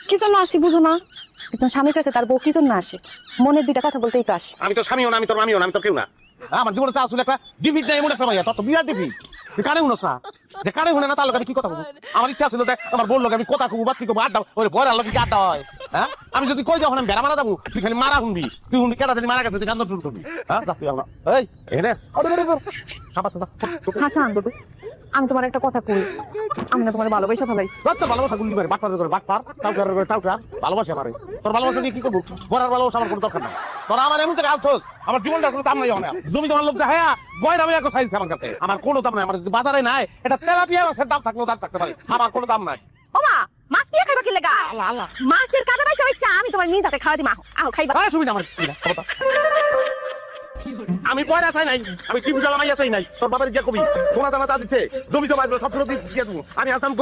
কি জন্য আসি বুঝো না? একজন স্বামীর কাছে তার বউ কি জন্য আসে? মনের দুইটা কথা বলতেই তো আসে। আমি তো স্বামীও না, আমি তোর মামিও না, আমি তো কেউ না। আমার জীবনে চাল ছিল একটা ডিফিট নাই, এমন একটা ভাইয়া তোর তো বিরাট ডিফিট। কানে শুনোস না, যে কানে শুনে না তার লোক আমি কি কথা বলবো? আমার ইচ্ছা ছিল যে আমার বললো আমি কথা কবো, বাচ্চি কবো, আড্ডা ওরে বড় আলো কি আড্ডা হয়? হ্যাঁ, আমি যদি কই যখন আমি বেড়া মারা যাবো, তুই খালি মারা শুনবি, তুই শুনবি কেটা জানি মারা গেছে, তুই কান্দ শুরু করবি। হ্যাঁ, যাচ্ছি আমরা এই এখানে হাসান, আমি তোমার একটা কথা কই, আমি না তোমার ভালোবাসা ফেলাইছি। ভালোবাসা গুলি করে বাটপার করে বাটপার টাউকার ভালোবাসা পারে। তোর ভালোবাসা দিয়ে কি করবো? বড়ার ভালোবাসা আমার কোনো দরকার নাই। তোরা আমার এমন থেকে আলছোস, আমার জীবনটা কোনো দাম নাই। জমি তোমার লোক দেখা গয়না আমি একটা চাইছে আমার কাছে, আমার কোনো দাম নাই। আমার যদি বাজারে নাই এটা তেলাপিয়া মাছের দাম থাকলেও দাম থাকতে পারে, আমার কোনো দাম নাই। ওমা, মাছ দিয়ে খাইবা কি লাগা? মাছের কাটা বাইচা বাইচা আমি তোমার নিজ হাতে খাওয়া দিমা। আহো খাইবা। সুবিধা আমার আমি পয়সা চাই নাই, আমি টিভি জ্বালা মাইয়া চাই নাই। তোর বাবার গিয়া কবি সোনা দানা তা দিচ্ছে, জমি জমা সব ফেরত দিয়ে আমি আসাম